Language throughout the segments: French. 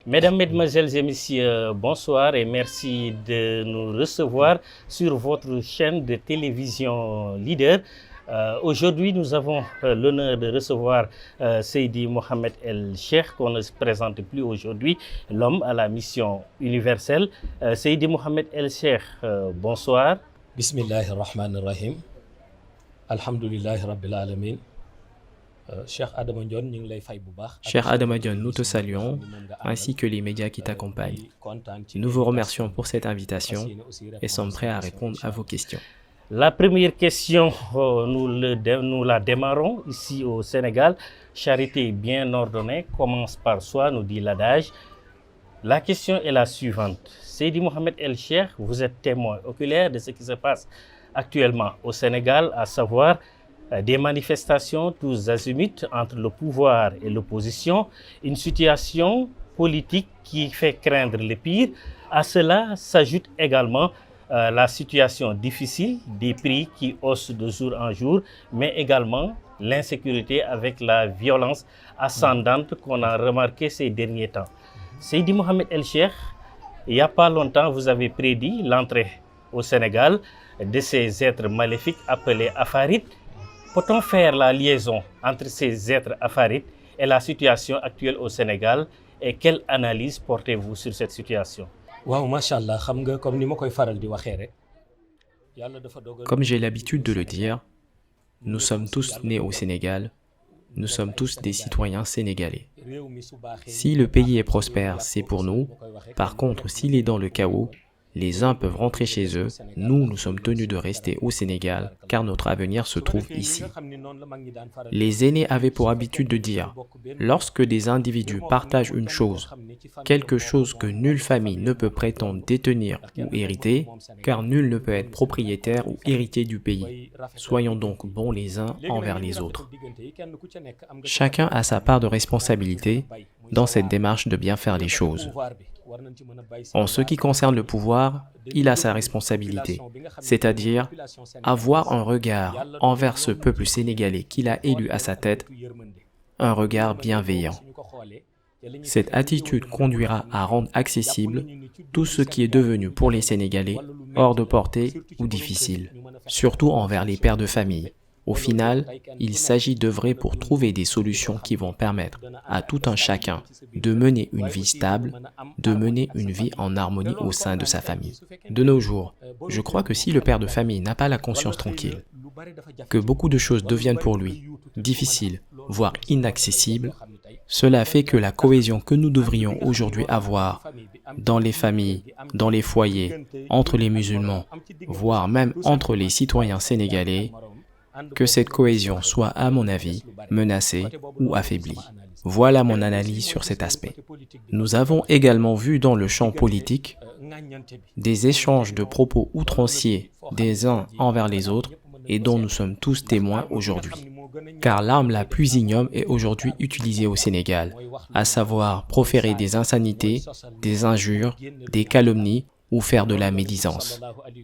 Mesdames, Mesdemoiselles et Messieurs, bonsoir et merci de nous recevoir sur votre chaîne de télévision Leader. Aujourd'hui, nous avons l'honneur de recevoir Seydi Mohamed El Cheikh, qu'on ne se présente plus aujourd'hui, l'homme à la mission universelle. Seydi Mohamed El Cheikh, bonsoir. Bismillahir Rahmanir Rahim. Alhamdulillahi Rabbil Alamin. Cher Adama Dione, nous te saluons, ainsi que les médias qui t'accompagnent. Nous vous remercions pour cette invitation et sommes prêts à répondre à vos questions. La première question, nous la démarrons ici au Sénégal. Charité bien ordonnée commence par soi, nous dit l'adage. La question est la suivante. Seydi Mohamed El Cheikh, vous êtes témoin oculaire de ce qui se passe actuellement au Sénégal, à savoir des manifestations tous azimuts entre le pouvoir et l'opposition, une situation politique qui fait craindre le pire. À cela s'ajoute également la situation difficile des prix qui haussent de jour en jour, mais également l'insécurité avec la violence ascendante qu'on a remarqué ces derniers temps. Seydi Mohamed El Cheikh, il n'y a pas longtemps, vous avez prédit l'entrée au Sénégal de ces êtres maléfiques appelés Afarites. Peut-on faire la liaison entre ces êtres Afarites et la situation actuelle au Sénégal et quelle analyse portez-vous sur cette situation? Comme j'ai l'habitude de le dire, nous sommes tous nés au Sénégal, nous sommes tous des citoyens sénégalais. Si le pays est prospère, c'est pour nous. Par contre, s'il est dans le chaos, les uns peuvent rentrer chez eux, nous sommes tenus de rester au Sénégal car notre avenir se trouve ici. Les aînés avaient pour habitude de dire, lorsque des individus partagent une chose, quelque chose que nulle famille ne peut prétendre détenir ou hériter, car nul ne peut être propriétaire ou héritier du pays. Soyons donc bons les uns envers les autres. Chacun a sa part de responsabilité dans cette démarche de bien faire les choses. En ce qui concerne le pouvoir, il a sa responsabilité, c'est-à-dire avoir un regard envers ce peuple sénégalais qu'il a élu à sa tête, un regard bienveillant. Cette attitude conduira à rendre accessible tout ce qui est devenu pour les Sénégalais hors de portée ou difficile, surtout envers les pères de famille. Au final, il s'agit d'œuvrer pour trouver des solutions qui vont permettre à tout un chacun de mener une vie stable, de mener une vie en harmonie au sein de sa famille. De nos jours, je crois que si le père de famille n'a pas la conscience tranquille, que beaucoup de choses deviennent pour lui difficiles, voire inaccessibles, cela fait que la cohésion que nous devrions aujourd'hui avoir dans les familles, dans les foyers, entre les musulmans, voire même entre les citoyens sénégalais, que cette cohésion soit, à mon avis, menacée ou affaiblie. Voilà mon analyse sur cet aspect. Nous avons également vu dans le champ politique des échanges de propos outranciers des uns envers les autres et dont nous sommes tous témoins aujourd'hui. Car l'arme la plus ignoble est aujourd'hui utilisée au Sénégal, à savoir proférer des insanités, des injures, des calomnies ou faire de la médisance.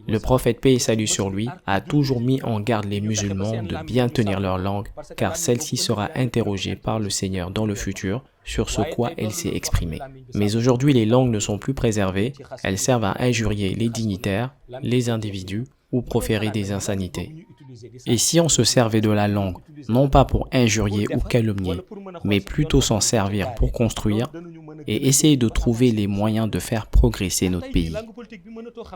Le prophète, paix et salut sur lui, a toujours mis en garde les musulmans de bien tenir leur langue, car celle-ci sera interrogée par le Seigneur dans le futur sur ce quoi elle s'est exprimée. Mais aujourd'hui, les langues ne sont plus préservées, elles servent à injurier les dignitaires, les individus ou proférer des insanités. Et si on se servait de la langue, non pas pour injurier ou calomnier, mais plutôt s'en servir pour construire et essayer de trouver les moyens de faire progresser notre pays.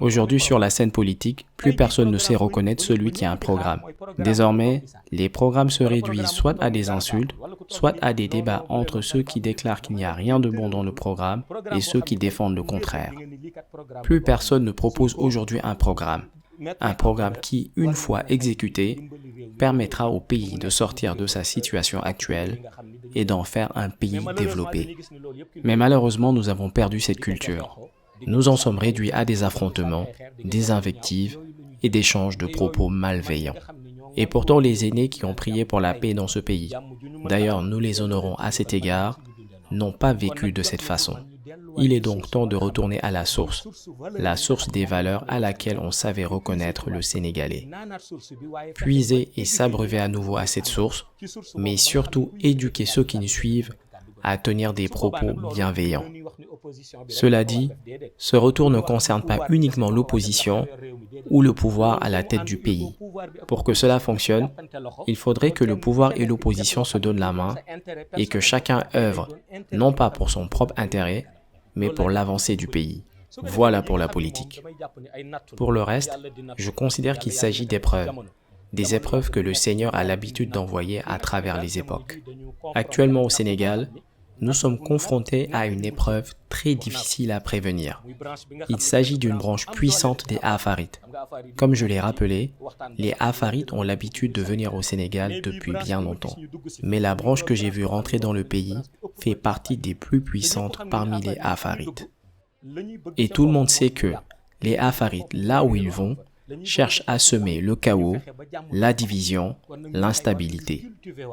Aujourd'hui, sur la scène politique, plus personne ne sait reconnaître celui qui a un programme. Désormais, les programmes se réduisent soit à des insultes, soit à des débats entre ceux qui déclarent qu'il n'y a rien de bon dans le programme et ceux qui défendent le contraire. Plus personne ne propose aujourd'hui un programme qui, une fois exécuté, permettra au pays de sortir de sa situation actuelle et d'en faire un pays développé. Mais malheureusement, nous avons perdu cette culture. Nous en sommes réduits à des affrontements, des invectives et des échanges de propos malveillants. Et pourtant, les aînés qui ont prié pour la paix dans ce pays, d'ailleurs nous les honorons à cet égard, n'ont pas vécu de cette façon. Il est donc temps de retourner à la source des valeurs à laquelle on savait reconnaître le Sénégalais. Puiser et s'abreuver à nouveau à cette source, mais surtout éduquer ceux qui nous suivent à tenir des propos bienveillants. Cela dit, ce retour ne concerne pas uniquement l'opposition ou le pouvoir à la tête du pays. Pour que cela fonctionne, il faudrait que le pouvoir et l'opposition se donnent la main et que chacun œuvre, non pas pour son propre intérêt, mais pour l'avancée du pays. Voilà pour la politique. Pour le reste, je considère qu'il s'agit d'épreuves, des épreuves que le Seigneur a l'habitude d'envoyer à travers les époques. Actuellement au Sénégal, nous sommes confrontés à une épreuve très difficile à prévenir. Il s'agit d'une branche puissante des Afarites. Comme je l'ai rappelé, les Afarites ont l'habitude de venir au Sénégal depuis bien longtemps. Mais la branche que j'ai vue rentrer dans le pays fait partie des plus puissantes parmi les Afarites. Et tout le monde sait que les Afarites, là où ils vont, cherchent à semer le chaos, la division, l'instabilité.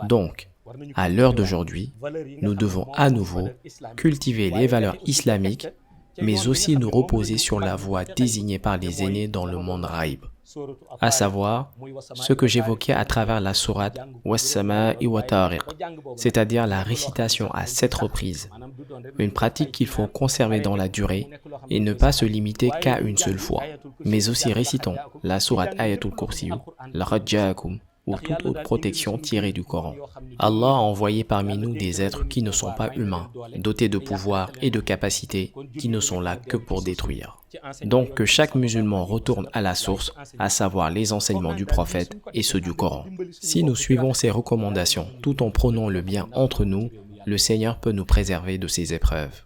Donc, à l'heure d'aujourd'hui, nous devons à nouveau cultiver les valeurs islamiques, mais aussi nous reposer sur la voie désignée par les aînés dans le monde raïb, à savoir ce que j'évoquais à travers la sourate Was-Sama'i wa Tariq, c'est-à-dire la récitation à 7 reprises, une pratique qu'il faut conserver dans la durée et ne pas se limiter qu'à une seule fois, mais aussi récitons la sourate Ayatul Kursi, Laqad Ja'akum, ou toute autre protection tirée du Coran. Allah a envoyé parmi nous des êtres qui ne sont pas humains, dotés de pouvoir et de capacités, qui ne sont là que pour détruire. Donc que chaque musulman retourne à la source, à savoir les enseignements du prophète et ceux du Coran. Si nous suivons ces recommandations tout en prônant le bien entre nous, le Seigneur peut nous préserver de ces épreuves.